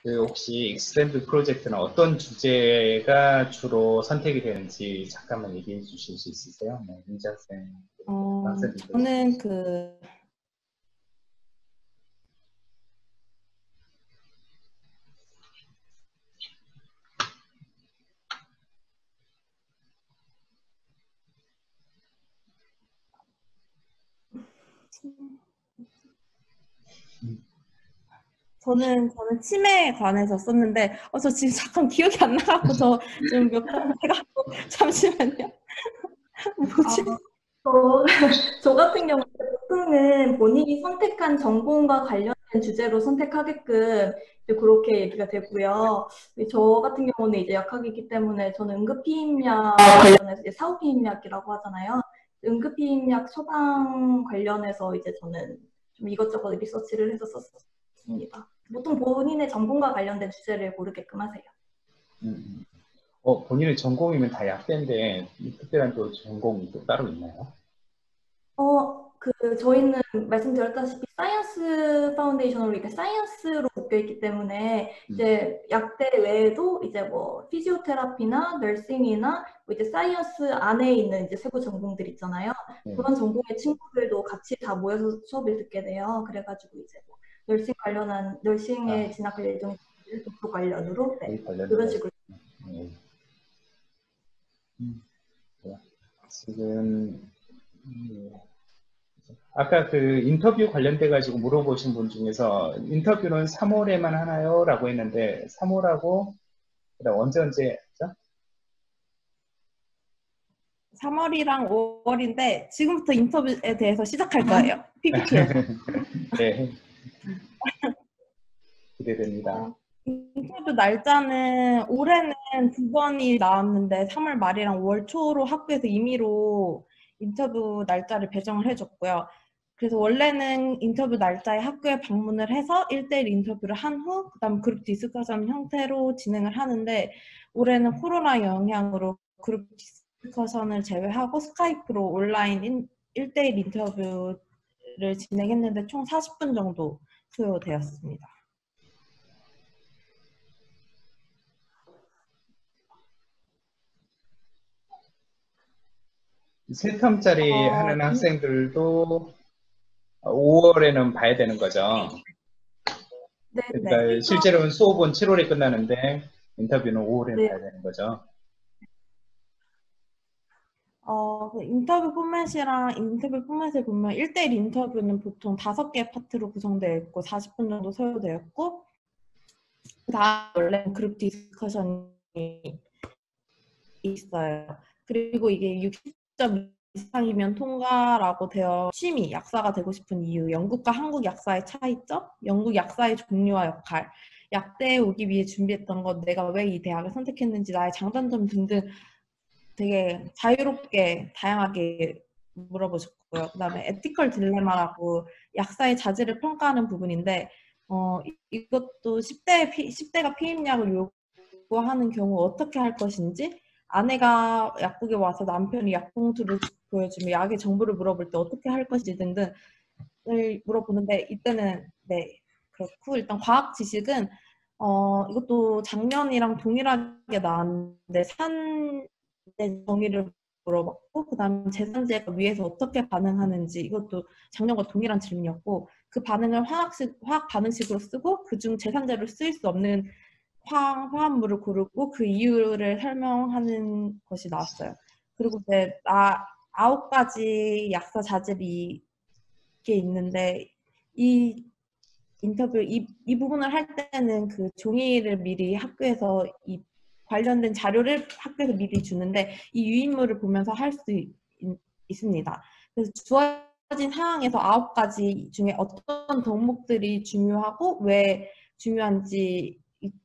그 혹시 익스텐드 프로젝트는 어떤 주제가 주로 선택이 되는지 잠깐만 얘기해 주실 수 있으세요? 네, 민자쌤, 학생님들. 저는 저는 치매에 관해서 썼는데, 저 지금 잠깐 기억이 안 나갖고, 저 지금 몇 번 해갖고, 잠시만요. 뭐지? 저 같은 경우는 보통은 본인이 선택한 전공과 관련된 주제로 선택하게끔 이제 그렇게 얘기가 되고요. 저 같은 경우는 이제 약학이기 때문에 저는 응급피임약 관련해서 이제 사후피임약이라고 하잖아요. 응급피임약 처방 관련해서 이제 저는 좀 이것저것 리서치를 해서 썼습니다. 보통 본인의 전공과 관련된 주제를 고르게끔 하세요. 본인의 전공이면 다 약대인데 특별한 또 전공이 또 따로 있나요? 저희는 말씀드렸다시피 사이언스 파운데이션으로 이렇게 사이언스로 묶여있기 때문에 이제 약대 외에도 이제 뭐 피지오테라피나 널싱이나 뭐 이제 사이언스 안에 있는 이제 세부 전공들 있잖아요. 그런 전공의 친구들도 같이 다 모여서 수업을 듣게 돼요. 그래가지고 이제 뭐 널싱에 진학할 예정인 독서 관련으로 그런 식으로. 지금 아까 그 인터뷰 관련돼 가지고 물어보신 분 중에서 인터뷰는 3월에만 하나요? 라고 했는데 3월하고 그다음 언제 했죠? 3월이랑 5월인데 지금부터 인터뷰에 대해서 시작할 거예요. PPT에서. 네. 기대됩니다. 인터뷰 날짜는 올해는 2번이 나왔는데 3월 말이랑 5월 초로 학교에서 임의로 인터뷰 날짜를 배정을 해줬고요. 그래서 원래는 인터뷰 날짜에 학교에 방문을 해서 1대1 인터뷰를 한 후 그다음 그룹 디스커션 형태로 진행을 하는데 올해는 코로나 영향으로 그룹 디스커션을 제외하고 스카이프로 온라인 1대1 인터뷰를 진행했는데 총 40분 정도 소요되었습니다. 세 텀짜리 하는 학생들도 5월에는 봐야 되는 거죠. 네, 그러니까 실제로는 수업은 7월에 끝나는데 인터뷰는 5월에 봐야 되는 거죠. 인터뷰 포맷을 보면 1대1 인터뷰는 보통 5개 파트로 구성되어 있고 40분 정도 소요되었고 다음 원래 그룹 디스커션이 있어요. 그리고 이게 60점 이상이면 통과라고 되어 취미, 약사가 되고 싶은 이유, 영국과 한국 약사의 차이점, 영국 약사의 종류와 역할, 약대에 오기 위해 준비했던 것, 내가 왜 이 대학을 선택했는지, 나의 장단점 등등 되게 자유롭게 다양하게 물어보셨고요. 그 다음에 에티컬 딜레마라고 약사의 자질을 평가하는 부분인데 이것도 10대가 피임약을 요구하는 경우 어떻게 할 것인지, 아내가 약국에 와서 남편이 약봉투를 보여주며 약의 정보를 물어볼 때 어떻게 할 것인지 등등을 물어보는데 이때는 네 그렇고 일단 과학 지식은 이것도 작년이랑 동일하게 나왔는데 산의 정의를 물어봤고 그다음 재산제가 위에서 어떻게 반응하는지 이것도 작년과 동일한 질문이었고 그 반응을 화학 반응식으로 쓰고 그중 재산제로 쓰일 수 없는 화합물을 고르고 그 이유를 설명하는 것이 나왔어요. 그리고 이제 9가지 약사 자질이 있는데 이 인터뷰 이 부분을 할 때는 그 종이를 미리 학교에서 이 관련된 자료를 학교에서 미리 주는데 이 유인물을 보면서 할 수 있습니다. 그래서 주어진 상황에서 9가지 중에 어떤 덕목들이 중요하고 왜 중요한지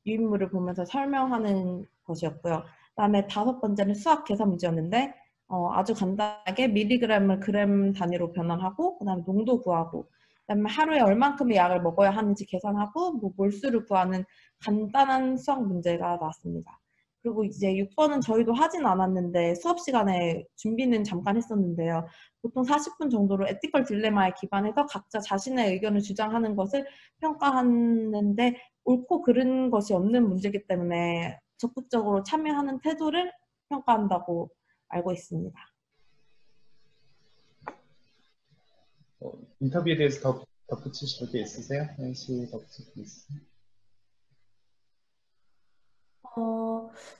유인물을 보면서 설명하는 것이었고요. 그다음에 5번째는 수학 계산 문제였는데 아주 간단하게 밀리그램을 그램 단위로 변환하고 그다음에 농도 구하고 그다음에 하루에 얼만큼의 약을 먹어야 하는지 계산하고 뭐 몰수를 구하는 간단한 수학 문제가 나왔습니다. 그리고 이제 6번은 저희도 하진 않았는데 수업 시간에 준비는 잠깐 했었는데요. 보통 40분 정도로 에티컬 딜레마에 기반해서 각자 자신의 의견을 주장하는 것을 평가하는데 옳고 그른 것이 없는 문제이기 때문에 적극적으로 참여하는 태도를 평가한다고 알고 있습니다. 인터뷰에 대해서 더 덧붙이실 게 있으세요? 혹시 덧붙이실 게 있으세요?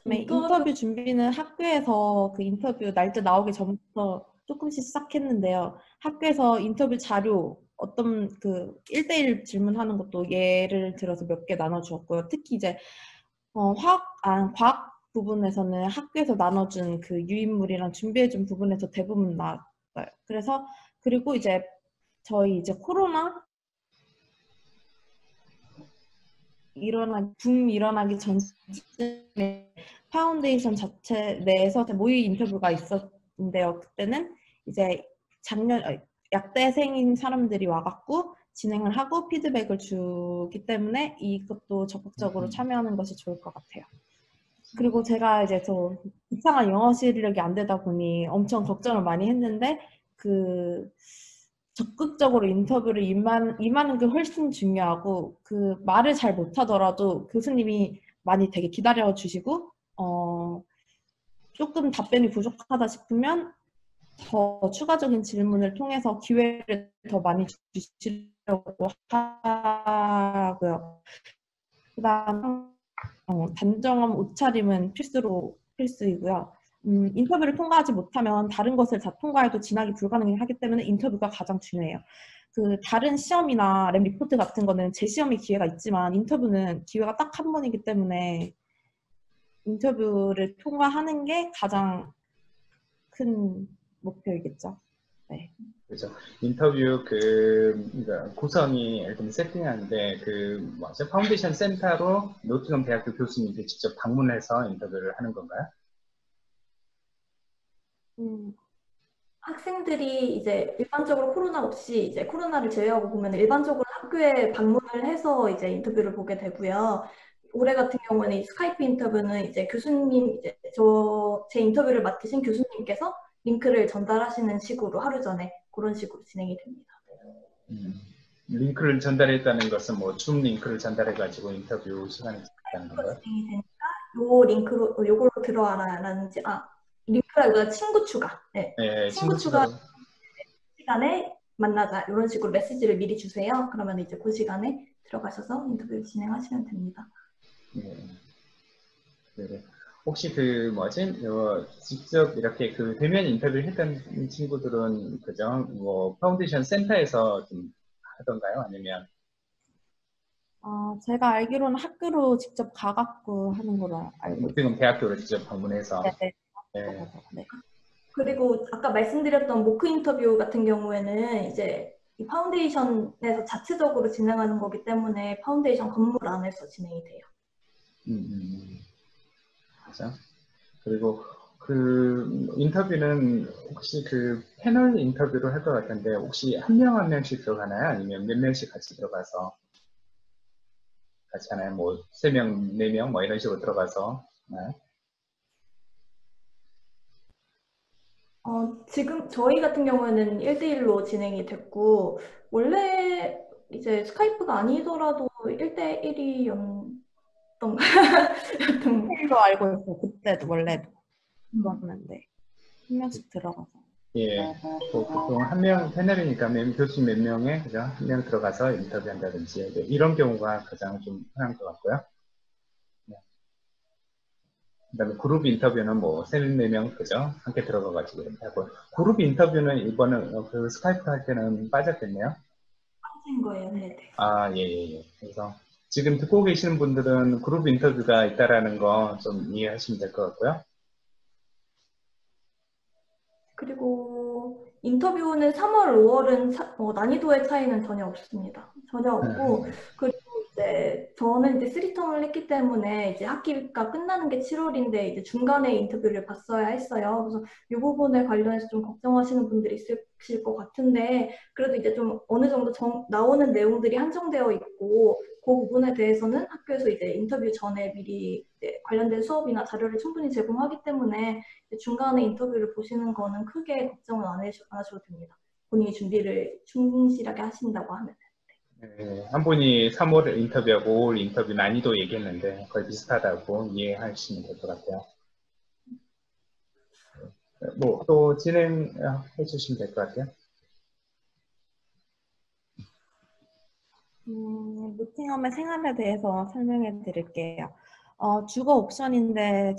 네, 인터뷰 준비는 학교에서 그 인터뷰 날짜 나오기 전부터 조금씩 시작했는데요. 학교에서 인터뷰 자료 어떤 그 1대1 질문하는 것도 예를 들어서 몇 개 나눠주었고요. 특히 이제 과학 부분에서는 학교에서 나눠준 그 유인물이랑 준비해준 부분에서 대부분 나왔어요. 그래서 그리고 이제 저희 이제 코로나 붐 일어나기 전쯤에 파운데이션 자체 내에서 모의 인터뷰가 있었는데요. 그때는 이제 약대생인 사람들이 와갖고 진행을 하고 피드백을 주기 때문에 이것도 적극적으로 참여하는 것이 좋을 것 같아요. 그리고 제가 이제 저 이상한 영어 실력이 안 되다 보니 엄청 걱정을 많이 했는데 적극적으로 인터뷰를 임하는 게 훨씬 중요하고 그 말을 잘 못하더라도 교수님이 많이 되게 기다려 주시고 조금 답변이 부족하다 싶으면 더 추가적인 질문을 통해서 기회를 더 많이 주시려고 하고요. 그다음 단정한 옷차림은 필수이고요. 인터뷰를 통과하지 못하면 다른 것을 다 통과해도 진학이 불가능하기 때문에 인터뷰가 가장 중요해요. 그 다른 시험이나 랩 리포트 같은 거는 재시험의 기회가 있지만 인터뷰는 기회가 딱 한 번이기 때문에 인터뷰를 통과하는 게 가장 큰 목표이겠죠. 네. 그렇죠. 인터뷰 그러니까 구성이 예를 들면 세팅하는데 뭐죠? 파운데이션 센터로 노팅엄 대학교 교수님께 직접 방문해서 인터뷰를 하는 건가요? 학생들이 이제 일반적으로 코로나 없이 이제 코로나를 제외하고 보면 일반적으로 학교에 방문을 해서 이제 인터뷰를 보게 되고요. 올해 같은 경우는 이 스카이프 인터뷰는 이제 교수님 이제 제 인터뷰를 맡으신 교수님께서 링크를 전달하시는 식으로 하루 전에 그런 식으로 진행이 됩니다. 링크를 전달했다는 것은 뭐 줌 링크를 전달해가지고 인터뷰 시간이 있다는 건가요? 진행이 되니까 요 링크로 요걸로 들어와라라는지 링크라기보다 친구 추가. 네. 친구 추가 시간에 만나자 이런 식으로 메시지를 미리 주세요. 그러면 이제 그 시간에 들어가셔서 인터뷰를 진행하시면 됩니다. 네. 네. 혹시 직접 이렇게 대면 인터뷰를 했던 친구들은 그죠? 뭐 파운데이션 센터에서 좀 하던가요? 아니면 제가 알기로는 학교로 직접 가갖고 하는 걸로 알고 있어요. 지금 대학교를 직접 방문해서. 네. 네. 그리고 아까 말씀드렸던 모크 인터뷰 같은 경우에는 이제 이 파운데이션에서 자체적으로 진행하는 거기 때문에 파운데이션 건물 안에서 진행이 돼요. 그렇죠. 그리고 인터뷰는 혹시 패널 인터뷰로 할 것 같은데 혹시 한 명 한 명씩 들어가나요? 아니면 몇 명씩 같이 들어가서 같이 하나요? 뭐 3명, 4명 뭐 이런 식으로 들어가서 하나요? 지금 저희 같은 경우에는 1대1로 진행이 됐고 원래 이제 스카이프가 아니더라도 1대1이었던 로 알고 있어요. 그때도 원래도 그랬는데 한 명씩 들어가서. 예, 보통 한 명 패널이니까 교수 몇 명에 그죠? 한 명 들어가서 인터뷰한다든지 이런 경우가 가장 좀 흔한 것 같고요. 네. 그다음에 그룹 인터뷰는 뭐 3, 4명 그죠? 함께 들어가가지고 이렇게 하고 그룹 인터뷰는 이번에 스카이프 할 때는 빠졌겠네요. 빠진 거예요. 네. 예. 그래서 지금 듣고 계시는 분들은 그룹 인터뷰가 있다라는 거 좀 이해하시면 될 것 같고요. 그리고 인터뷰는 3월, 5월은 난이도의 차이는 전혀 없습니다. 전혀 없고 그리고 이제 저는 이제 3텀을 했기 때문에 이제 학기가 끝나는 게 7월인데 이제 중간에 인터뷰를 봤어야 했어요. 그래서 이 부분에 관련해서 좀 걱정하시는 분들이 있으실 것 같은데 그래도 이제 좀 어느 정도 나오는 내용들이 한정되어 있고 그 부분에 대해서는 학교에서 이제 인터뷰 전에 미리 이제 관련된 수업이나 자료를 충분히 제공하기 때문에 중간에 인터뷰를 보시는 거는 크게 걱정은 안 하셔도 됩니다. 본인이 준비를 충실하게 하신다고 하면. 한 분이 3월 인터뷰하고 5월 인터뷰 난이도 얘기했는데 거의 비슷하다고 이해하시면 될 것 같아요. 뭐 또 진행해 주시면 될 것 같아요. 노팅엄의 생활에 대해서 설명해 드릴게요. 주거 옵션인데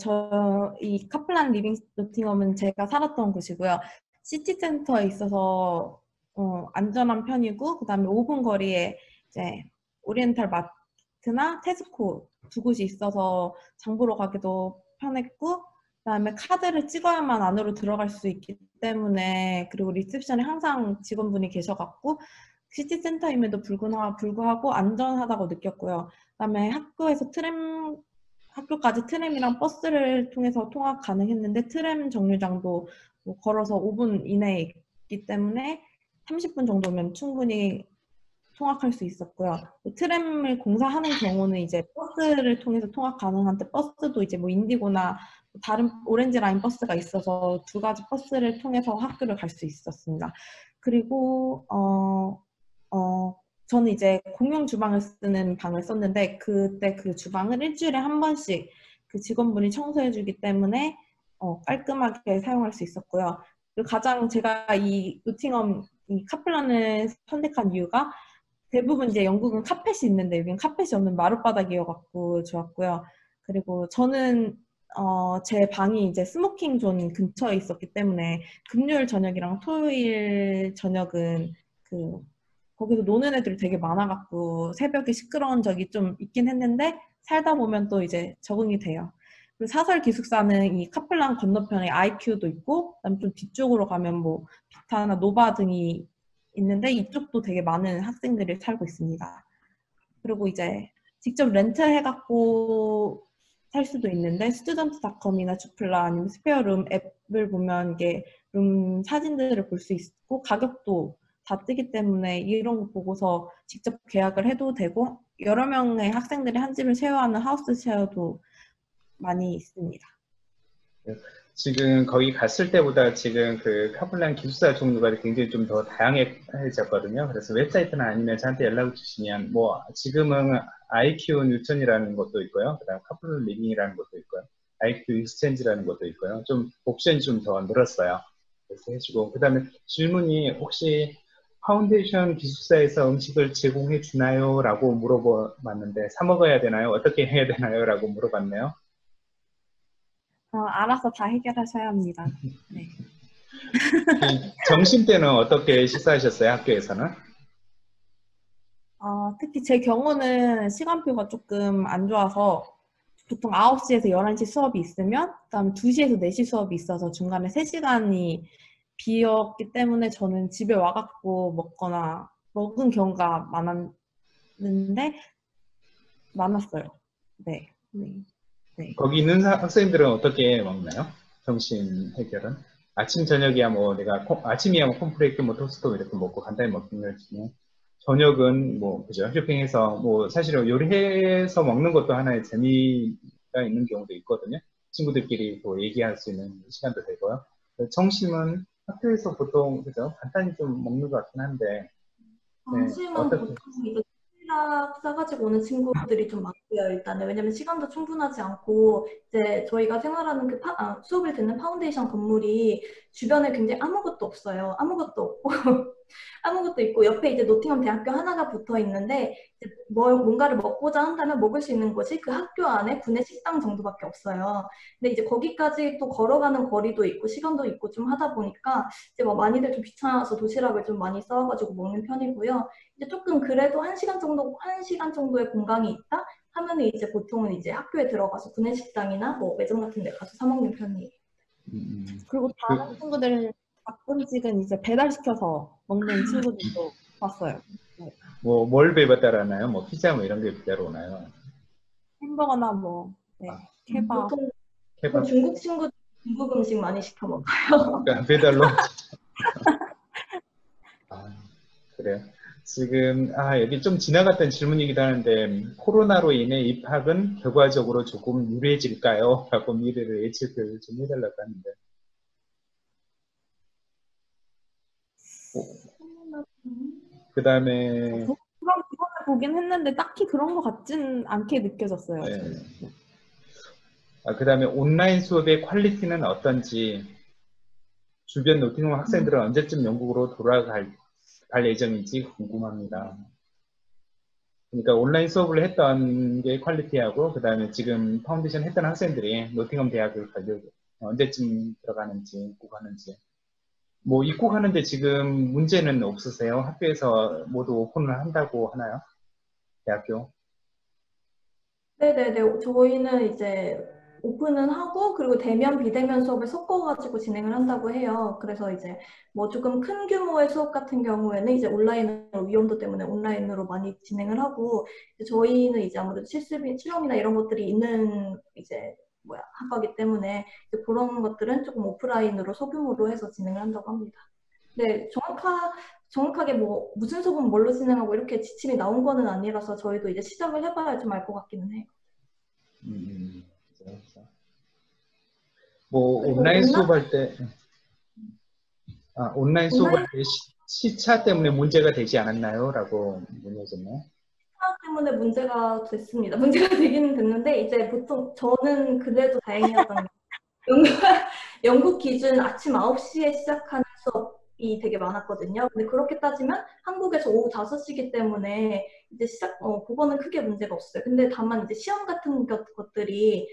이 카플란 리빙 노팅엄은 제가 살았던 곳이고요. 시티센터에 있어서 안전한 편이고, 그다음에 5분 거리에 이제 오리엔탈 마트나 테스코 두 곳이 있어서 장 보러 가기도 편했고, 그다음에 카드를 찍어야만 안으로 들어갈 수 있기 때문에, 그리고 리셉션에 항상 직원분이 계셔갖고 시티센터임에도 불구하고 안전하다고 느꼈고요. 그다음에 학교까지 트램이랑 버스를 통해서 통학 가능했는데, 트램 정류장도 뭐 걸어서 5분 이내에 있기 때문에 30분 정도면 충분히 통학할 수 있었고요. 트램을 공사하는 경우는 이제 버스를 통해서 통학 가능한데, 버스도 이제 뭐 인디고나 다른 오렌지 라인 버스가 있어서 두 가지 버스를 통해서 학교를 갈 수 있었습니다. 그리고 저는 이제 공용 주방을 쓰는 방을 썼는데, 그때 그 주방을 일주일에 한 번씩 그 직원분이 청소해주기 때문에 깔끔하게 사용할 수 있었고요. 그리고 가장 제가 이 노팅엄 이 카플란을 선택한 이유가, 대부분 이제 영국은 카펫이 있는데 여기는 카펫이 없는 마룻바닥이어갖고 좋았고요. 그리고 저는 제 방이 이제 스모킹 존 근처에 있었기 때문에 금요일 저녁이랑 토요일 저녁은 거기서 노는 애들이 되게 많아갖고 새벽에 시끄러운 적이 좀 있긴 했는데, 살다 보면 또 이제 적응이 돼요. 그리고 사설 기숙사는 이 카플란 건너편에 IQ도 있고, 그다음 좀 뒤쪽으로 가면 뭐 비타나 노바 등이 있는데, 이쪽도 되게 많은 학생들이 살고 있습니다. 그리고 이제 직접 렌트 해갖고 살 수도 있는데, 스튜던트닷컴이나 주플라 아니면 스페어룸 앱을 보면 이게 룸 사진들을 볼 수 있고, 가격도 다 뜨기 때문에 이런 거 보고서 직접 계약을 해도 되고, 여러 명의 학생들이 한 집을 쉐어하는 하우스 쉐어도 많이 있습니다. 지금 거기 갔을 때보다 지금 그 카플란 기숙사 종류가 굉장히 좀 더 다양해졌거든요. 그래서 웹사이트나 아니면 저한테 연락을 주시면, 뭐 지금은 IQ 뉴턴이라는 것도 있고요. 그다음 카플란 리빙이라는 것도 있고요. IQ 익스체인지라는 것도 있고요. 좀 옵션이 좀 더 늘었어요. 그래서 해주고, 그다음에 질문이 혹시 파운데이션 기숙사에서 음식을 제공해 주나요? 라고 물어봤는데, 사 먹어야 되나요? 어떻게 해야 되나요? 라고 물어봤네요. 알아서 다 해결하셔야 합니다. 네. 점심 때는 어떻게 식사하셨어요? 학교에서는? 특히 제 경우는 시간표가 조금 안 좋아서, 보통 9시에서 11시 수업이 있으면 그다음에 2시에서 4시 수업이 있어서 중간에 3시간이 비었기 때문에 저는 집에 와갖고 먹은 경우가 많았어요. 네. 네. 네. 거기 있는 학생들은 어떻게 먹나요? 점심 해결은? 아침, 저녁이야 뭐 아침이야 뭐 콘프레이크 뭐 토스트 이렇게 먹고 간단히 먹는 거지. 저녁은 뭐, 그죠? 쇼핑해서 뭐 사실은 요리해서 먹는 것도 하나의 재미가 있는 경우도 있거든요. 친구들끼리 또 얘기할 수 있는 시간도 되고요. 점심은 학교에서 보통, 그죠? 간단히 좀 먹는 것 같긴 한데, 네, 점심은 어떻게? 보통 이제 도시락 싸가지고 오는 친구들이 좀 많고요, 일단은. 왜냐면 시간도 충분하지 않고, 이제 저희가 생활하는 수업을 듣는 파운데이션 건물이 주변에 굉장히 아무것도 없어요. 아무것도 없고, 아무것도 있고, 옆에 이제 노팅엄 대학교 하나가 붙어 있는데, 이제 뭔가를 먹고자 한다면 먹을 수 있는 곳이 그 학교 안에 구내 식당 정도밖에 없어요. 근데 이제 거기까지 또 걸어가는 거리도 있고, 시간도 있고 좀 하다 보니까, 이제 뭐 많이들 좀 귀찮아서 도시락을 좀 많이 싸와가지고 먹는 편이고요. 이제 조금 그래도 한 시간 정도의 공강이 있다 하면은 이제 보통은 이제 학교에 들어가서 구내식당이나 뭐 매점 같은 데 가서 사 먹는 편이에요. 그리고 다른 친구들 가끔씩은 이제 배달시켜서 먹는 친구들도 봤어요. 네. 뭐, 뭘 배달하나요? 뭐, 피자 뭐 이런 게 배달 오나요? 햄버거나 네, 케밥. 보통 케밥? 중국 친구들 중국 음식 많이 시켜 먹어요. 그러니까 배달로? 아, 그래요. 지금, 여기 좀 지나갔던 질문이기도 하는데, 코로나로 인해 입학은 결과적으로 조금 유리해질까요? 라고 미래를 예측을 좀 해달라고 하는데. 그 다음에, 그런 부분을 보긴 했는데 딱히 그런 것 같진 않게 느껴졌어요. 네. 그다음에 온라인 수업의 퀄리티는 어떤지, 주변 노팅엄 학생들은 언제쯤 영국으로 돌아갈 예정인지 궁금합니다. 그러니까 온라인 수업을 했던 게 퀄리티하고, 그다음에 지금 파운데이션 했던 학생들이 노팅엄 대학을 가려고 언제쯤 들어가는지, 입국하는지. 뭐 입국하는데 지금 문제는 없으세요? 학교에서 모두 오픈을 한다고 하나요? 대학교? 네네네. 저희는 이제 오픈은 하고, 그리고 대면, 비대면 수업을 섞어가지고 진행을 한다고 해요. 그래서 이제 뭐 조금 큰 규모의 수업 같은 경우에는 이제 온라인으로, 위험도 때문에 온라인으로 많이 진행을 하고, 이제 저희는 이제 아무래도 실험이나 이런 것들이 있는 이제 학과기 때문에 이제 그런 것들은 조금 오프라인으로 소규모로 해서 진행을 한다고 합니다. 네, 정확하게 뭐 무슨 수업은 뭘로 진행하고 이렇게 지침이 나온 거는 아니라서 저희도 이제 시작을 해봐야 좀 알 것 같기는 해요. 그래서 뭐 그리고 온라인 수업할 때, 온라인 온라인 수업할 때 시차 때문에 문제가 되지 않았나요? 라고 문의하셨나요? 시간 때문에 문제가 됐습니다. 문제가 되기는 됐는데 이제 보통 저는 그래도 다행이었던 게 영국, 영국 기준 아침 9시에 시작하는 수업이 되게 많았거든요. 근데 그렇게 따지면 한국에서 오후 5시기 때문에 이제 그거는 크게 문제가 없어요. 근데 다만 이제 시험 같은 것들이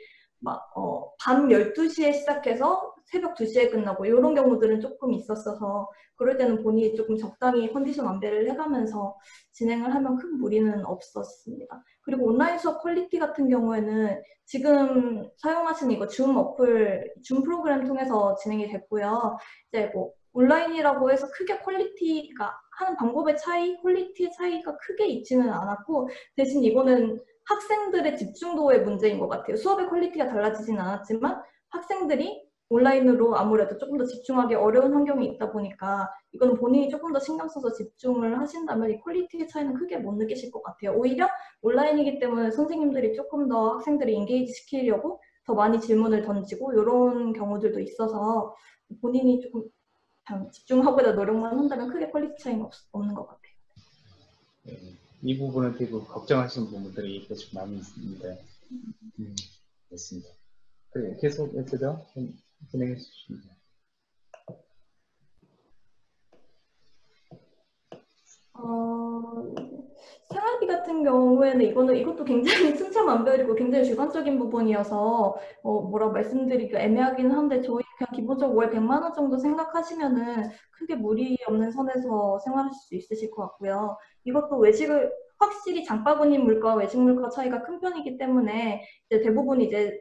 밤 12시에 시작해서 새벽 2시에 끝나고 이런 경우들은 조금 있었어서 그럴 때는 본인이 조금 적당히 컨디션 안배를 해가면서 진행을 하면 큰 무리는 없었습니다. 그리고 온라인 수업 퀄리티 같은 경우에는 지금 사용하시는 이거 줌 프로그램 통해서 진행이 됐고요. 이제 뭐 온라인이라고 해서 크게 퀄리티가 하는 방법의 퀄리티의 차이가 크게 있지는 않았고 대신 이거는 학생들의 집중도의 문제인 것 같아요. 수업의 퀄리티가 달라지진 않았지만 학생들이 온라인으로 아무래도 조금 더 집중하기 어려운 환경이 있다 보니까 이거는 본인이 조금 더 신경 써서 집중을 하신다면 이 퀄리티의 차이는 크게 못 느끼실 것 같아요. 오히려 온라인이기 때문에 선생님들이 조금 더 학생들을 인게이지 시키려고 더 많이 질문을 던지고 이런 경우들도 있어서 본인이 조금 집중하고자 노력만 한다면 크게 퀄리티 차이는 없는 것 같아요. 이 부분은 되게 걱정하시는 부분들이 계속 많이 있습니다. 됐습니다. 그래, 계속해서 진행해 주십니다. 생활비 같은 경우에는 이것도 굉장히 천차만별이고 굉장히 주관적인 부분이어서 뭐라 말씀드리기 애매하긴 한데 저희 그냥 기본적으로 월 100만 원 정도 생각하시면은 크게 무리 없는 선에서 생활하실 수 있으실 것 같고요. 이것도 확실히 장바구니 물가와 외식 물가 차이가 큰 편이기 때문에 이제 대부분 이제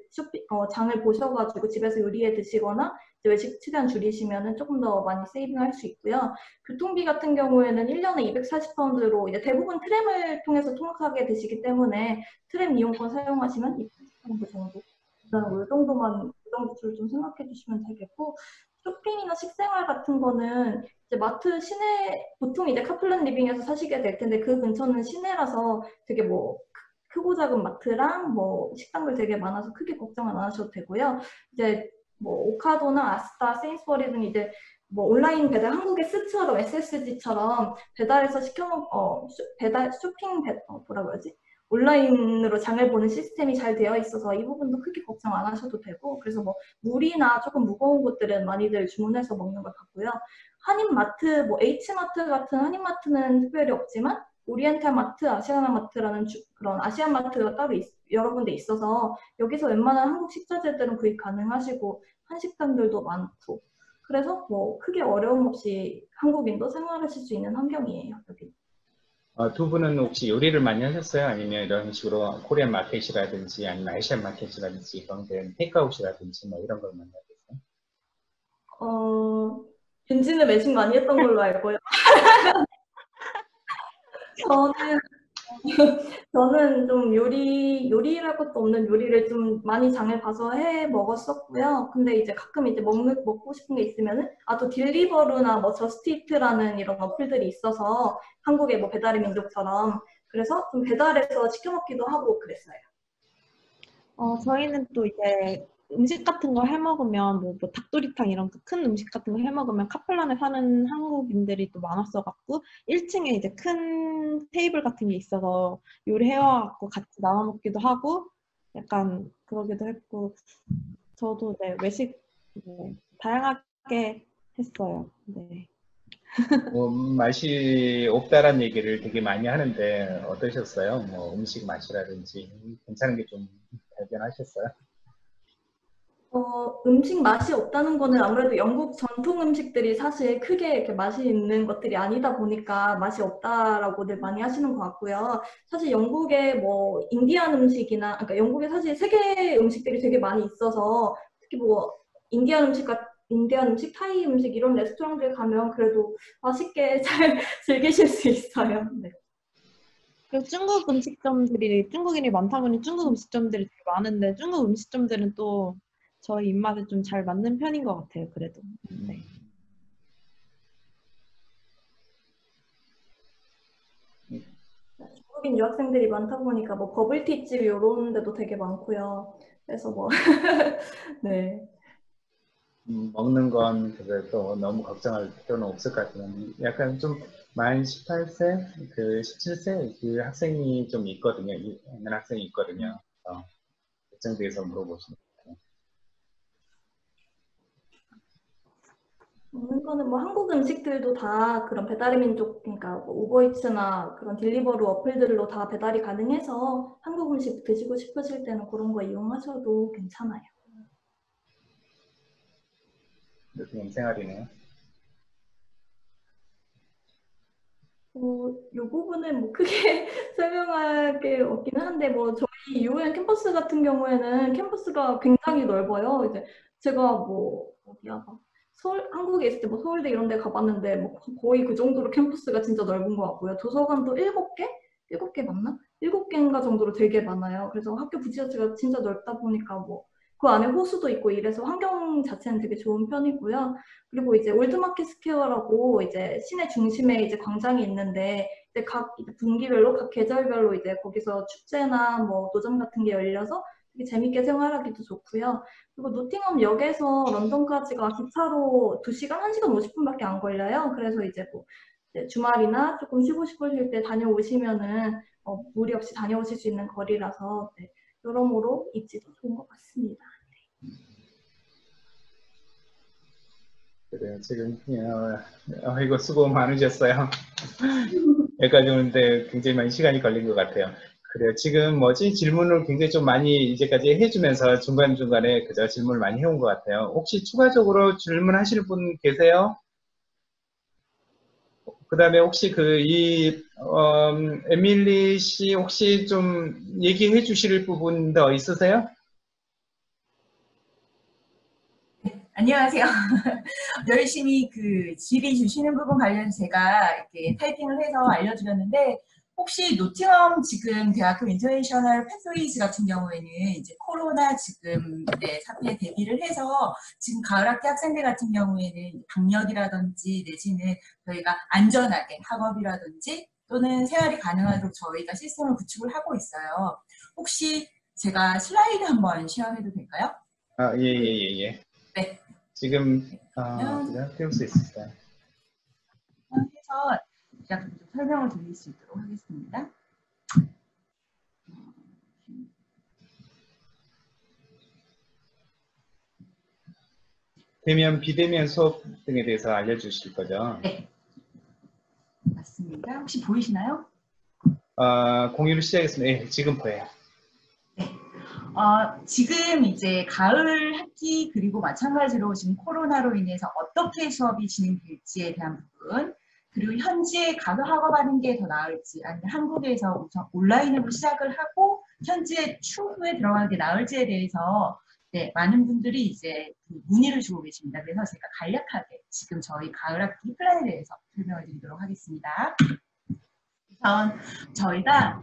장을 보셔가지고 집에서 요리해 드시거나 이제 외식 최대한 줄이시면은 조금 더 많이 세이빙할 수 있고요. 교통비 같은 경우에는 1년에 240파운드로 이제 대부분 트램을 통해서 통학하게 되시기 때문에 트램 이용권 사용하시면 240파운드 정도. 일단 이 정도만, 이 정도 줄 좀 생각해 주시면 되겠고, 쇼핑이나 식생활 같은 거는 이제 마트 보통 이제 카플랜 리빙에서 사시게 될 텐데 그 근처는 시내라서 되게 뭐 크고 작은 마트랑 뭐 식당들 되게 많아서 크게 걱정은 안 하셔도 되고요. 이제 뭐 오카도나 아스타, 세인스버리 등 이제 뭐 온라인 배달 한국의 스처럼 SSG처럼 배달해서 뭐라 그러지? 온라인으로 장을 보는 시스템이 잘 되어 있어서 이 부분도 크게 걱정 안 하셔도 되고 그래서 뭐 물이나 조금 무거운 것들은 많이들 주문해서 먹는 것 같고요. 한인마트, 뭐 H마트 같은 한인마트는 특별히 없지만 오리엔탈 마트, 아시아나 마트라는 그런 아시안 마트가 따로 여러 군데 있어서 여기서 웬만한 한국 식자재들은 구입 가능하시고 한식당들도 많고 그래서 뭐 크게 어려움 없이 한국인도 생활하실 수 있는 환경이에요. 여기. 두 분은 혹시 요리를 많이 하셨어요? 아니면 이런 식으로 코리안 마켓이라든지 아니면 아시안 마켓이라든지 그런 테이크아웃이라든지 뭐 이런 걸 많이 하셨어요? 윤지는 외식 많이 했던 걸로 알고요. 저는 좀 요리랄 것도 없는 요리를 좀 많이 장을 봐서 해 먹었었고요. 근데 이제 가끔 이제 먹고 싶은 게 있으면은, 또 딜리버루나 뭐 저스트이트라는 이런 어플들이 있어서 한국의 뭐 배달의 민족처럼. 그래서 좀 배달해서 시켜 먹기도 하고 그랬어요. 저희는 또 이제 음식 같은 거 해 먹으면 뭐 닭도리탕 이런 큰 음식 같은 거 해 먹으면 카펠란에 사는 한국인들이 또 많았어갖고 1층에 이제 큰 테이블 같은 게 있어서 요리해와갖고 같이 나눠 먹기도 하고 약간 그러기도 했고 저도 네, 외식 네, 다양하게 했어요. 네. 뭐 맛이 없다란 얘기를 되게 많이 하는데 어떠셨어요? 뭐 음식 맛이라든지 괜찮은 게 좀 발견하셨어요? 음식 맛이 없다는 거는 아무래도 영국 전통 음식들이 사실 크게 이렇게 맛이 있는 것들이 아니다 보니까 맛이 없다라고들 많이 하시는 것 같고요. 사실 영국에 뭐 인디안 음식이나, 그러니까 영국에 사실 세계 음식들이 되게 많이 있어서 특히 뭐 인디안 음식, 타이 음식 이런 레스토랑들 가면 그래도 맛있게 잘 즐기실 수 있어요. 네. 그리고 중국 음식점들이 중국인이 많다 보니 중국 음식점들이 되게 많은데 중국 음식점들은 또 저희 입맛에 좀 잘 맞는 편인 것 같아요. 그래도. 네. 중국인 유학생들이 많다 보니까 뭐 버블티집 이런 데도 되게 많고요. 그래서 뭐 네. 먹는 건 그래도 너무 걱정할 필요는 없을 것 같아요. 약간 좀 만 18세, 그 17세 그 학생이 좀 있거든요. 있는 학생이 있거든요. 걱정돼서 물어보시면 돼요. 먹는 거는 뭐 한국 음식들도 다 그런 배달의 민족, 그러니까 뭐 우버이츠나 그런 딜리버리 어플들로 다 배달이 가능해서 한국 음식 드시고 싶으실 때는 그런 거 이용하셔도 괜찮아요. 그냥 생활이네요. 이 부분은 뭐 크게 설명할 게 없긴 한데, 뭐 저희 UM 캠퍼스 같은 경우에는 캠퍼스가 굉장히 넓어요. 이제 제가 뭐 어디야, 한국에 있을 때 뭐 서울대 이런 데 가봤는데 뭐 거의 그 정도로 캠퍼스가 진짜 넓은 것 같고요. 도서관도 7개? 7개 맞나? 7개인가 정도로 되게 많아요. 그래서 학교 부지 자체가 진짜 넓다 보니까 뭐 그 안에 호수도 있고 이래서 환경 자체는 되게 좋은 편이고요. 그리고 이제 올드마켓 스퀘어라고 이제 시내 중심에 이제 광장이 있는데 이제 각 이제 분기별로 각 계절별로 이제 거기서 축제나 뭐 노점 같은 게 열려서 되게 재밌게 생활하기도 좋고요. 그리고 노팅엄역에서 런던까지가 기차로 2시간, 1시간 50분밖에 안 걸려요. 그래서 이제 뭐 이제 주말이나 조금 쉬고 싶으실 때 다녀오시면은 무리 없이 다녀오실 수 있는 거리라서 네, 여러모로 입지도 좋은 것 같습니다. 그래요. 지금 이거 수고 많으셨어요. 여기까지 오는데 굉장히 많이 시간이 걸린 것 같아요. 그래요. 지금 뭐지 질문을 굉장히 좀 많이 이제까지 해주면서 중간중간에 그저 질문을 많이 해온 것 같아요. 혹시 추가적으로 질문하실 분 계세요? 그 다음에 혹시 에밀리 씨 혹시 좀 얘기해 주실 부분 더 있으세요? 안녕하세요. 열심히 그 질의 주시는 부분 관련해서 제가 이렇게 타이핑을 해서 알려드렸는데 혹시 노팅엄 지금 대학교 인터내셔널 패스웨이즈 같은 경우에는 이제 코로나 지금 사태에 대비를 해서 지금 가을학기 학생들 같은 경우에는 방역이라든지 내지는 저희가 안전하게 학업이라든지 또는 생활이 가능하도록 저희가 시스템을 구축을 하고 있어요. 혹시 제가 슬라이드 한번 쉐어해도 될까요? 예. 네. 지금 그냥 띄울 수 있을까요? 해서 제가 좀 설명을 드릴 수 있도록 하겠습니다. 대면, 비대면 수업 등에 대해서 알려주실 거죠? 네, 맞습니다. 혹시 보이시나요? 공유를 시작했습니다. 예, 지금 보여요. 네. 지금 이제 가을 학기 그리고 마찬가지로 지금 코로나로 인해서 어떻게 수업이 진행될지에 대한 부분 그리고 현지에 가서 학업하는 게 더 나을지 아니면 한국에서 우선 온라인으로 시작을 하고 현지에 추후에 들어가는 게 나을지에 대해서 네, 많은 분들이 이제 문의를 주고 계십니다. 그래서 제가 간략하게 지금 저희 가을 학기 플랜에 대해서 설명을 드리도록 하겠습니다. 우선 저희가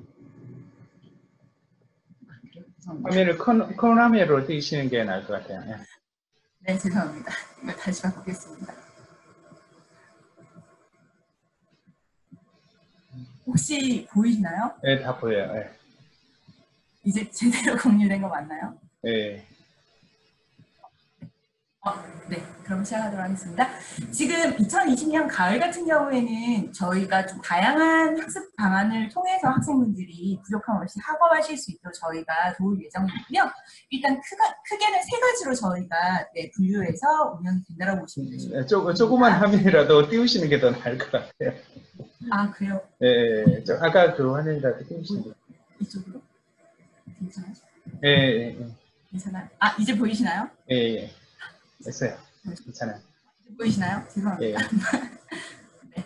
화면을 큰 화면으로 띄시는 게 나을 것 같아요. 예. 네, 죄송합니다. 이걸 다시 바꾸겠습니다. 혹시 보이시나요? 네, 다 보여요. 예. 이제 제대로 공유된 거 맞나요? 예. 네, 그럼 시작하도록 하겠습니다. 지금 2020년 가을 같은 경우에는 저희가 좀 다양한 학습 방안을 통해서 학생분들이 부족함 없이 학업하실 수 있도록 저희가 도울 예정이고요. 일단 크게는 세 가지로 저희가 분류해서 운영이 된다고 보시면 되십니다. 조그만 화면이라도 띄우시는 게 더 나을 것 같아요. 아, 그래요? 네, 아까 그 화면이라도 띄우시는 게. 이쪽으로? 괜찮아요? 네, 괜찮아요? 아, 이제 보이시나요? 예. 됐어요. 괜찮아요. 보이시나요? 죄송합니다. 예. 네.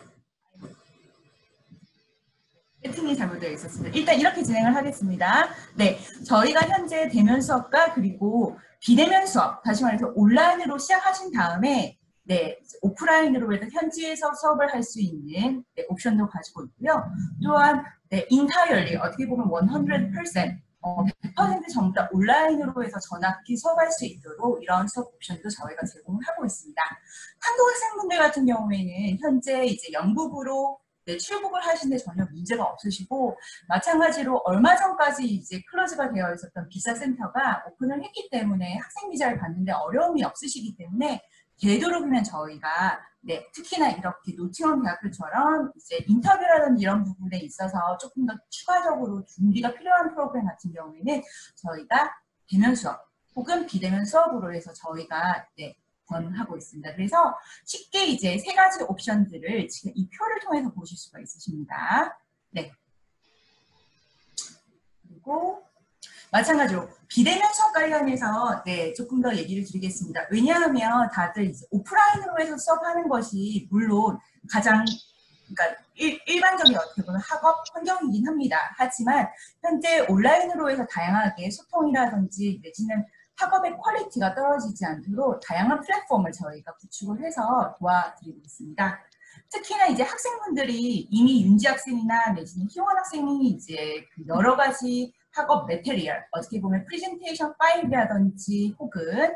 세팅이 잘못되어 있었습니다. 일단 이렇게 진행을 하겠습니다. 네, 저희가 현재 대면 수업과 그리고 비대면 수업, 다시 말해서 온라인으로 시작하신 다음에 오프라인으로 해서 현지에서 수업을 할 수 있는 옵션도 가지고 있고요. 또한 entirely 어떻게 보면 100% 100% 전부 다 온라인으로 해서 전학기 수업할 수 있도록 이런 수업 옵션도 저희가 제공을 하고 있습니다. 한국 학생분들 같은 경우에는 현재 이제 영국으로 출국을 하시는데 전혀 문제가 없으시고, 마찬가지로 얼마 전까지 이제 클로즈가 되어 있었던 비자센터가 오픈을 했기 때문에 학생 비자를 받는데 어려움이 없으시기 때문에 되도록이면 저희가 특히나 이렇게 노팅엄 대학교처럼 이제 인터뷰라든지 이런 부분에 있어서 조금 더 추가적으로 준비가 필요한 프로그램 같은 경우에는 저희가 대면 수업 혹은 비대면 수업으로 해서 저희가 권하고 있습니다. 그래서 쉽게 이제 세 가지 옵션들을 지금 이 표를 통해서 보실 수가 있으십니다. 네. 그리고 마찬가지로 비대면 수업 관련해서 조금 더 얘기를 드리겠습니다. 왜냐하면 다들 이제 오프라인으로 해서 수업하는 것이 물론 가장 그러니까 일반적인 어떻게 보면 학업 환경이긴 합니다. 하지만 현재 온라인으로 해서 다양하게 소통이라든지 내지는 학업의 퀄리티가 떨어지지 않도록 다양한 플랫폼을 저희가 구축을 해서 도와드리고 있습니다. 특히나 이제 학생분들이 이미 윤지 학생이나 내지는 희원 학생이 이제 여러 가지 학업 매테리얼, 어떻게 보면 프레젠테이션 파일이라든지 혹은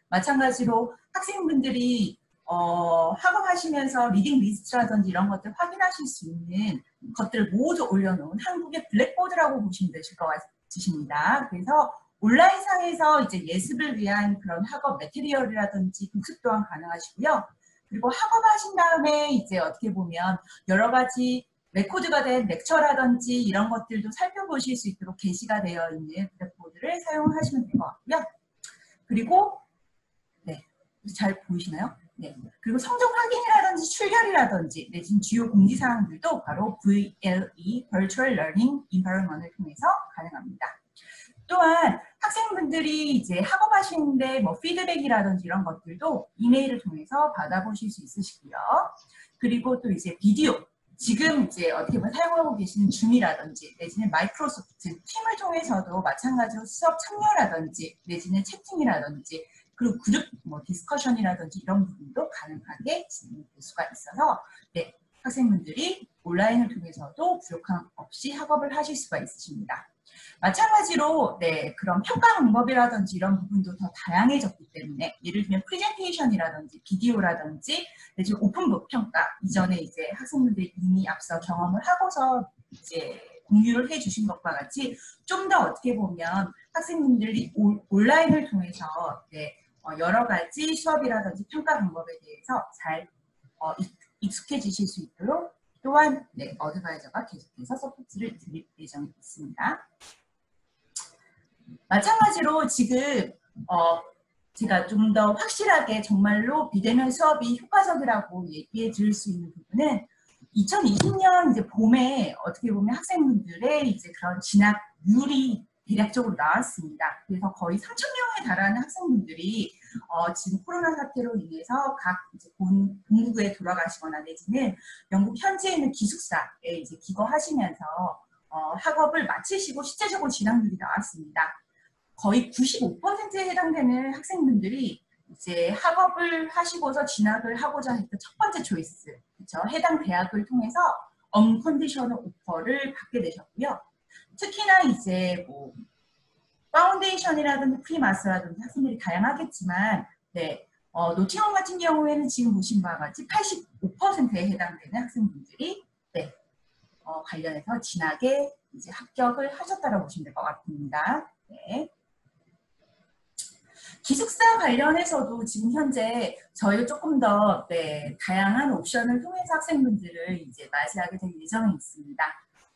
마찬가지로 학생분들이 학업하시면서 리딩 리스트라든지 이런 것들 확인하실 수 있는 것들을 모두 올려놓은 한국의 블랙보드라고 보시면 되실 것 같으십니다. 그래서 온라인상에서 이제 예습을 위한 그런 학업 매테리얼이라든지 복습 또한 가능하시고요. 그리고 학업하신 다음에 이제 어떻게 보면 여러 가지 레코드가 된 렉처라든지 이런 것들도 살펴보실 수 있도록 게시가 되어 있는 블랙보드를 사용하시면 될 것 같고요. 그리고 잘 보이시나요? 그리고 성적 확인이라든지 출결이라든지 내지는 주요 공지사항들도 바로 VLE, Virtual Learning Environment을 통해서 가능합니다. 또한 학생분들이 이제 학업하시는데 뭐 피드백이라든지 이런 것들도 이메일을 통해서 받아보실 수 있으시고요. 그리고 또 이제 비디오, 지금 이제 어떻게 보면 사용하고 계시는 줌이라든지 내지는 마이크로소프트 팀을 통해서도 마찬가지로 수업 참여라든지 내지는 채팅이라든지 그리고 그룹 디스커션이라든지 이런 부분도 가능하게 진행될 수가 있어서 학생분들이 온라인을 통해서도 부족함 없이 학업을 하실 수가 있으십니다. 마찬가지로 그런 평가 방법이라든지 이런 부분도 더 다양해졌기 때문에 예를 들면 프레젠테이션이라든지 비디오라든지 내지는 오픈북 평가 이전에 이제 학생분들이 이미 앞서 경험을 하고서 이제 공유를 해주신 것과 같이 좀 더 어떻게 보면 학생분들이 온라인을 통해서 여러 가지 수업이라든지 평가 방법에 대해서 잘 익숙해지실 수 있도록 또한 어드바이저가 계속해서 서포트를 드릴 예정이 있습니다. 마찬가지로 지금 제가 좀 더 확실하게 정말로 비대면 수업이 효과적이라고 얘기해 드릴 수 있는 부분은 2020년 이제 봄에 어떻게 보면 학생분들의 이제 그런 진학률이 대략적으로 나왔습니다. 그래서 거의 3,000명에 달하는 학생분들이 지금 코로나 사태로 인해서 각 이제 본국에 돌아가시거나 내지는 영국 현지에 있는 기숙사에 이제 기거하시면서 학업을 마치시고 실제적으로 진학률이 나왔습니다. 거의 95%에 해당되는 학생분들이 이제 학업을 하시고서 진학을 하고자 했던 첫 번째 초이스, 그렇죠? 해당 대학을 통해서 언컨디셔널 오퍼를 받게 되셨고요. 특히나 이제 뭐 파운데이션이라든지 프리마스라든지 학생들이 다양하겠지만, 노팅엄 같은 경우에는 지금 보신 바와 같이 85%에 해당되는 학생분들이 관련해서 진학에 이제 합격을 하셨다고 보시면 될 것 같습니다. 기숙사 관련해서도 지금 현재 저희가 조금 더 다양한 옵션을 통해서 학생분들을 이제 맞이하게 될 예정이 있습니다.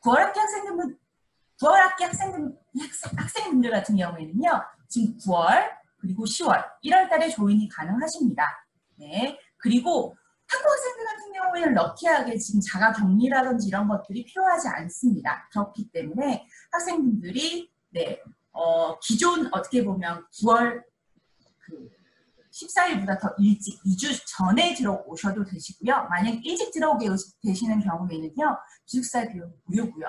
9월학기 학생분들 같은 경우에는요, 지금 9월 그리고 10월, 1월 달에 조인이 가능하십니다. 네. 그리고 한국 학생들 같은 경우에는 럭키하게 지금 자가 격리라든지 이런 것들이 필요하지 않습니다. 그렇기 때문에 학생분들이 기존 어떻게 보면 9월 14일보다 더 일찍 2주 전에 들어오셔도 되시고요. 만약 일찍 들어오게 되시는 경우에는요, 기숙사 비용 무료고요.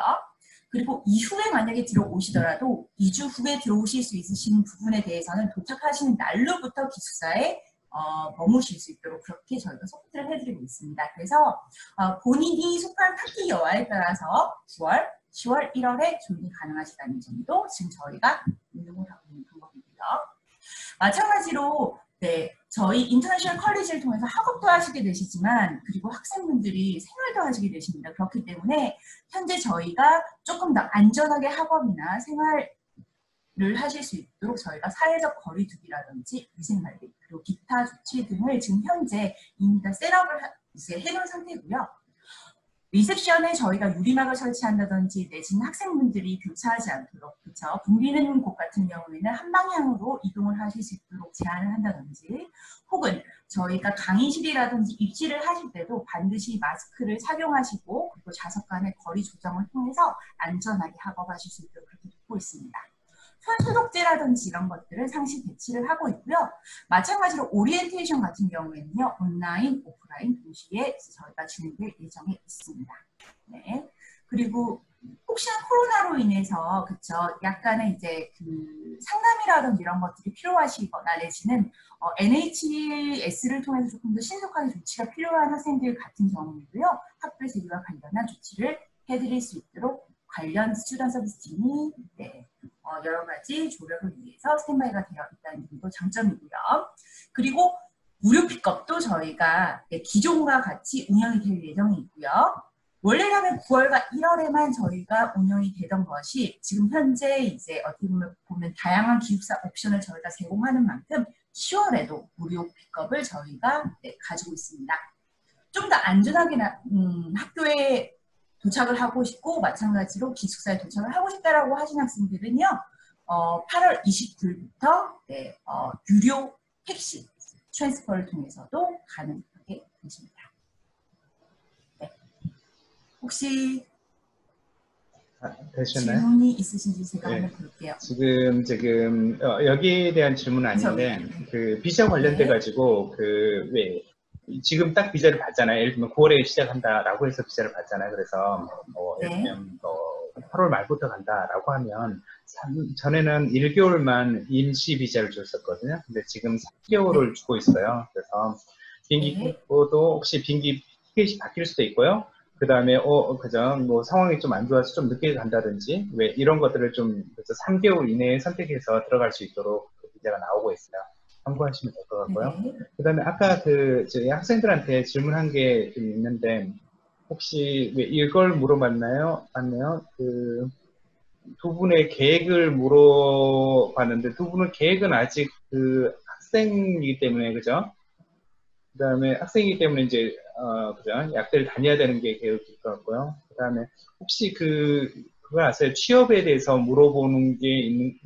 그리고 이후에 만약에 들어오시더라도 2주 후에 들어오실 수 있으신 부분에 대해서는 도착하시는 날로부터 기숙사에 머무실 수 있도록 그렇게 저희가 소프트를 해드리고 있습니다. 그래서 본인이 속한 학기 여하에 따라서 9월, 10월, 1월에 조인이 가능하시다는 점도 지금 저희가 운영을 하고 있는 방법이고요. 마찬가지로 저희 인터내셔널 컬리지를 통해서 학업도 하시게 되시지만 그리고 학생분들이 생활도 하시게 되십니다. 그렇기 때문에 현재 저희가 조금 더 안전하게 학업이나 생활을 하실 수 있도록 저희가 사회적 거리두기라든지 위생관리 그리고 기타 조치 등을 지금 현재 이미 다 셋업을 해놓은 상태고요. 리셉션에 저희가 유리막을 설치한다든지 내지는 학생분들이 교차하지 않도록 그렇죠? 붐비는 곳 같은 경우에는 한 방향으로 이동을 하실 수 있도록 제한을 한다든지 혹은 저희가 강의실이라든지 입실을 하실 때도 반드시 마스크를 착용하시고 그리고 좌석 간의 거리 조정을 통해서 안전하게 학업하실 수 있도록 그렇게 돕고 있습니다. 손소독제라든지 이런 것들을 상시 배치를 하고 있고요. 마찬가지로 오리엔테이션 같은 경우에는요. 온라인, 오프라인 동시에 저희가 진행될 예정에 있습니다. 네. 그리고 혹시나 코로나로 인해서 그쵸 약간의 이제 그 상담이라든지 이런 것들이 필요하시거나 내지는 NHS를 통해서 조금 더 신속하게 조치가 필요한 학생들 같은 경우이고요. 학교 재개와 관련한 조치를 해드릴 수 있도록 관련 스튜던트 서비스 팀이 여러 가지 조력을 위해서 스탠바이가 되어 있다는 점도 장점이고요. 그리고 무료 픽업도 저희가 기존과 같이 운영이 될 예정이 있고요. 원래라면 9월과 1월에만 저희가 운영이 되던 것이 지금 현재 이제 어떻게 보면 다양한 기숙사 옵션을 저희가 제공하는 만큼 10월에도 무료 픽업을 저희가 가지고 있습니다. 좀 더 안전하게 학교에 도착을 하고 싶고 마찬가지로 기숙사에 도착을 하고 싶다라고 하신 학생들은요. 8월 29일부터 유료 택시 트랜스퍼를 통해서도 가능하게 되십니다. 네. 혹시 되셨나요? 질문이 있으신지 제가 네. 한번 볼게요. 지금 여기에 대한 질문은 아닌데 그 비자 관련돼 가지고 그 왜 지금 딱 비자를 받잖아요. 예를 들면 9월에 시작한다라고 해서 비자를 받잖아요. 그래서 예를 들면 8월 말부터 간다라고 하면 전에는 1개월만 임시 비자를 줬었거든요. 근데 지금 3개월을 주고 있어요. 그래서 비행기 표도 혹시 비행기 티켓이 바뀔 수도 있고요. 그 다음에 그죠? 뭐 상황이 좀 안 좋아서 좀 늦게 간다든지 왜 이런 것들을 좀 3개월 이내에 선택해서 들어갈 수 있도록 그 비자가 나오고 있어요. 참고하시면 될 것 같고요. 그 다음에 아까 저희 학생들한테 질문한 게 좀 있는데 혹시 왜 이걸 물어봤나요? 그 두 분의 계획을 물어봤는데 두 분은 계획은 아직 그 학생이기 때문에 그죠? 그 다음에 학생이기 때문에 이제 그죠? 약대를 다녀야 되는 게 계획일 것 같고요. 그 다음에 혹시 그거 아세요? 취업에 대해서 물어보는 게 있는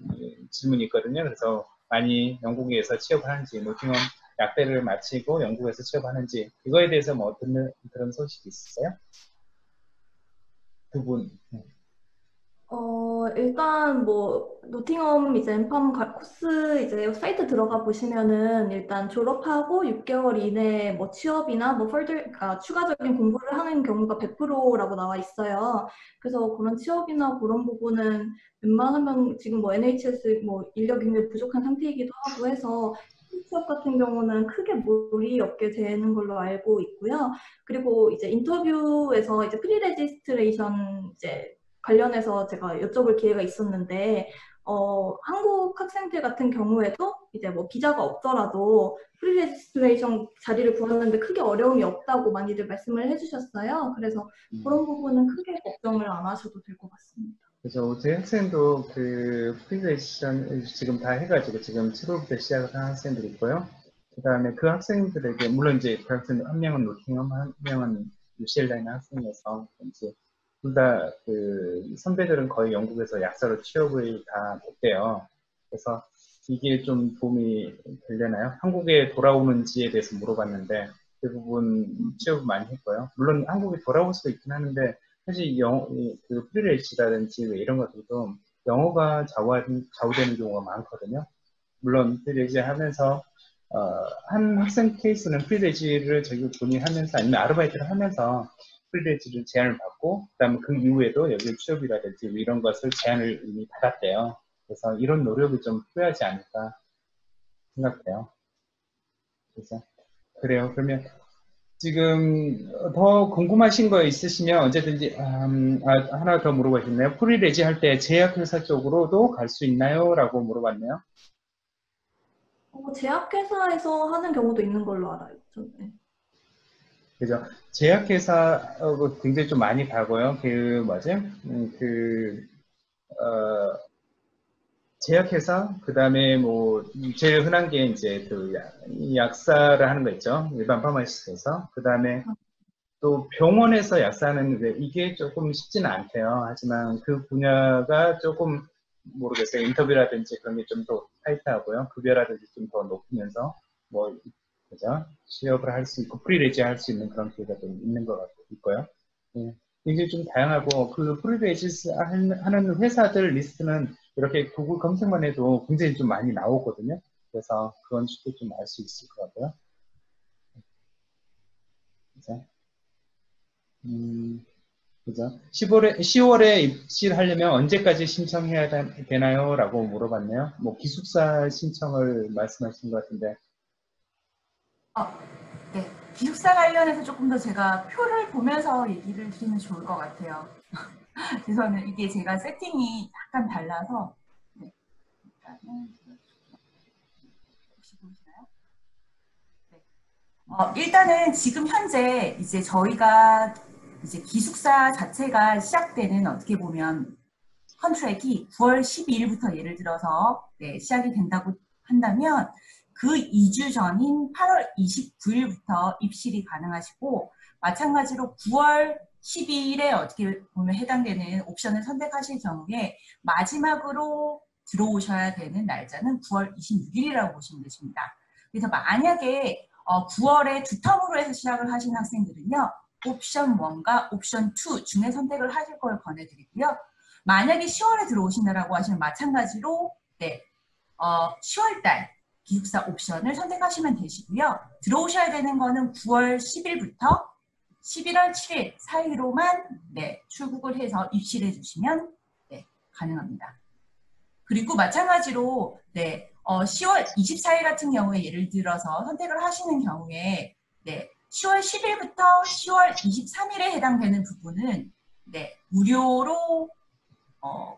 질문이 있거든요. 그래서 많이 영국에서 취업하는지, 노팅엄 약대를 마치고 영국에서 취업하는지 이거에 대해서 뭐 그런 소식이 있으세요? 두 분. 일단 뭐 노팅엄 이제 엠팜 코스 이제 사이트 들어가 보시면은 일단 졸업하고 6개월 이내에 뭐 취업이나 뭐 그러니까 추가적인 공부를 하는 경우가 100%라고 나와 있어요. 그래서 그런 취업이나 그런 부분은 웬만하면 지금 뭐 NHS 뭐 인력이 굉장히 부족한 상태이기도 하고 해서 취업 같은 경우는 크게 무리 없게 되는 걸로 알고 있고요. 그리고 이제 인터뷰에서 이제 프리 레지스트레이션 이제 관련해서 제가 여쭤볼 기회가 있었는데, 한국 학생들 같은 경우에도 이제 뭐 비자가 없더라도 프리레지스트레이션 자리를 구하는데 크게 어려움이 없다고 많이들 말씀을 해주셨어요. 그래서 그런 부분은 크게 걱정을 안 하셔도 될 것 같습니다. 그래서 제 학생도 그 프리레지스트레이션 지금 다 해가지고 지금 7월부터 시작을 한 학생들이 있고요. 그 다음에 그 학생들에게 물론 이제 그 학생 한 명은 노팅엄, 한 명은 UCLA 학생이어서 이제 둘 다 그 선배들은 거의 영국에서 약사로 취업을 다 됐대요. 그래서 이게 좀 도움이 되려나요? 한국에 돌아오는지에 대해서 물어봤는데 대부분 취업을 많이 했고요. 물론 한국에 돌아올 수도 있긴 하는데 사실 그 프리레지라든지 이런 것들도 영어가 좌우되는 경우가 많거든요. 물론 프리레지 하면서 한 학생 케이스는 프리레지를 자기 본인이 하면서 아니면 아르바이트를 하면서 프리레지를 제안을 받고 그다음에 그 이후에도 여기 취업이라든지 이런 것을 제안을 이미 받았대요. 그래서 이런 노력이 좀 필요하지 않을까 생각해요. 그래서 그래요. 그러면 지금 더 궁금하신 거 있으시면 언제든지 하나 더 물어보셨네요. 프리레지 할 때 제약회사 쪽으로도 갈 수 있나요? 라고 물어봤네요. 제약회사에서 하는 경우도 있는 걸로 알아요. 저는. 그죠. 제약회사 굉장히 좀 많이 가고요. 그 뭐지? 제약회사, 그 다음에 뭐 제일 흔한 게 이제 그 약사를 하는 거 있죠. 일반 파마시스트에서. 그 다음에 또 병원에서 약사하는 이게 조금 쉽지는 않대요. 하지만 그 분야가 조금 모르겠어요. 인터뷰라든지 그런 게 좀 더 타이트하고요. 급여라든지 좀 더 높으면서 뭐 그죠? 취업을 할 수 있고 프리레지 할 수 있는 그런 기회가 좀 있는 것 같고 있고요. 예. 굉장히 좀 다양하고 그 프리레지 하는 회사들 리스트는 이렇게 구글 검색만 해도 굉장히 좀 많이 나오거든요. 그래서 그건 쉽게 좀 알 수 있을 것 같고요. 그죠? 그죠? 10월에 입시를 하려면 언제까지 신청해야 되나요? 라고 물어봤네요. 뭐 기숙사 신청을 말씀하신 것 같은데. 네. 기숙사 관련해서 조금 더 제가 표를 보면서 얘기를 드리면 좋을 것 같아요. 그래서는 이게 제가 세팅이 약간 달라서 네. 혹시 보이시나요? 네. 일단은 지금 현재 이제 저희가 이제 기숙사 자체가 시작되는 어떻게 보면 컨트랙이 9월 12일부터 예를 들어서 네, 시작이 된다고 한다면 그 2주 전인 8월 29일부터 입실이 가능하시고 마찬가지로 9월 12일에 어떻게 보면 해당되는 옵션을 선택하실 경우에 마지막으로 들어오셔야 되는 날짜는 9월 26일이라고 보시면 되십니다. 그래서 만약에 9월에 두 텀으로 해서 시작을 하신 학생들은요. 옵션 1과 옵션 2 중에 선택을 하실 걸 권해드리고요. 만약에 10월에 들어오신다라고 하시면 마찬가지로 네, 10월달 기숙사 옵션을 선택하시면 되시고요. 들어오셔야 되는 거는 9월 10일부터 11월 7일 사이로만 네, 출국을 해서 입실해 주시면 네, 가능합니다. 그리고 마찬가지로 네, 10월 24일 같은 경우에 예를 들어서 선택을 하시는 경우에 네, 10월 10일부터 10월 23일에 해당되는 부분은 네, 무료로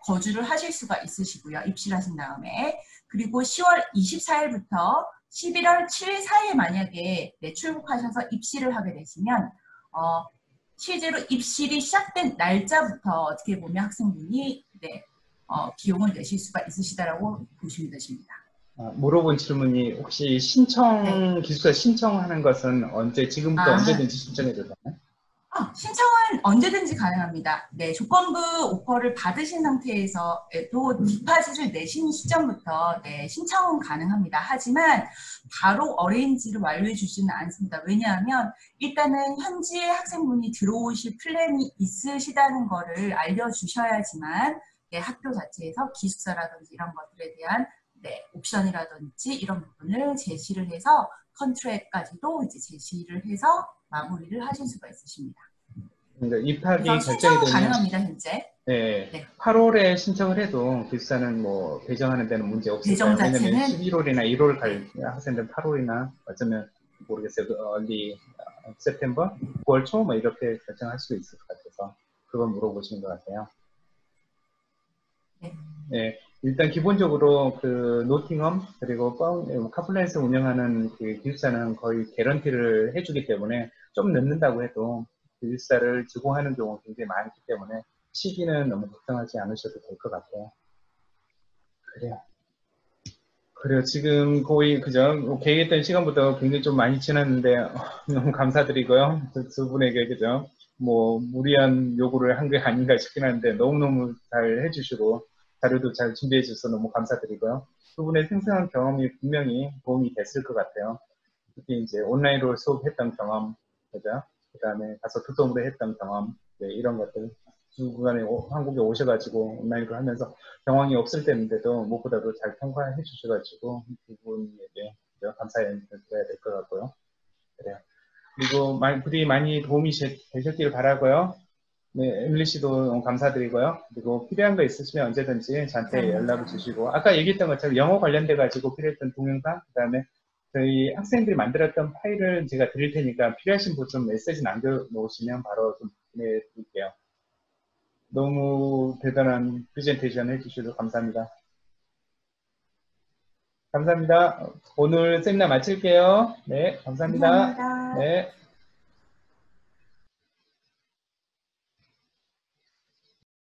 거주를 하실 수가 있으시고요. 입실하신 다음에. 그리고 10월 24일부터 11월 7일 사이에 만약에 네, 출국하셔서 입실을 하게 되시면 실제로 입실이 시작된 날짜부터 어떻게 보면 학생분이 네, 비용을 내실 수가 있으시다라고 보시면 되십니다. 물어본 질문이 혹시 기숙사 신청하는 것은 지금부터 언제든지 신청해도 되나요? 신청은 언제든지 가능합니다. 네, 조건부 오퍼를 받으신 상태에서 또 디파짓을 내신 시점부터 네, 신청은 가능합니다. 하지만 바로 어레인지를 완료해 주지는 않습니다. 왜냐하면 일단은 현지에 학생분이 들어오실 플랜이 있으시다는 거를 알려주셔야지만 네, 학교 자체에서 기숙사라든지 이런 것들에 대한 네, 옵션이라든지 이런 부분을 제시를 해서 컨트랙까지도 이제 제시를 해서 마무리를 하실 수가 있으십니다. 그러니까 입학이 결정이 신청은 되면 가능합니다, 현재. 네, 네. 8월에 신청을 해도 기숙사는 뭐 배정하는 데는 문제 없을 배정 거예요. 왜냐면 자체는 11월이나 1월 갈 학생들은 8월이나 어쩌면 모르겠어요. 얼리 세프템버, 9월 초 뭐 이렇게 결정할 수 있을 것 같아서 그걸 물어보시는 것 같아요. 네. 네, 일단 기본적으로 그 노팅엄 그리고 카플라이스 운영하는 그 기숙사는 거의 개런티를 해주기 때문에 좀 늦는다고 해도 기숙사를 제공하는 경우가 굉장히 많기 때문에 시기는 너무 걱정하지 않으셔도 될 것 같아요. 그래요. 그래요. 지금 거의 그죠? 계획했던 시간보다 굉장히 좀 많이 지났는데 너무 감사드리고요. 두 분에게 그죠? 뭐 무리한 요구를 한 게 아닌가 싶긴 한데 너무너무 잘 해주시고 자료도 잘 준비해 주셔서 너무 감사드리고요. 두 분의 생생한 경험이 분명히 도움이 됐을 것 같아요. 특히 이제 온라인으로 수업했던 경험, 그죠? 그 다음에 가서 두동으로 했던 경험, 네, 이런 것들. 중간에 한국에 오셔가지고 온라인으로 하면서 경황이 없을 때인데도 무엇보다도 잘 통과해 주셔가지고 두 분에게 감사의 말씀을 드려야 될 것 같고요. 그래요. 그리고 부디 많이 도움이 되셨기를 바라고요. 네, 에밀리 씨도 너무 감사드리고요. 그리고 필요한 거 있으시면 언제든지 저한테 연락을 주시고 아까 얘기했던 것처럼 영어 관련돼 가지고 필요했던 동영상 그다음에 저희 학생들이 만들었던 파일을 제가 드릴 테니까 필요하신 분 좀 메시지 남겨놓으시면 바로 좀 보내드릴게요. 너무 대단한 프레젠테이션 해주셔서 감사합니다. 감사합니다. 오늘 세미나 마칠게요. 네, 감사합니다. 감사합니다. 네.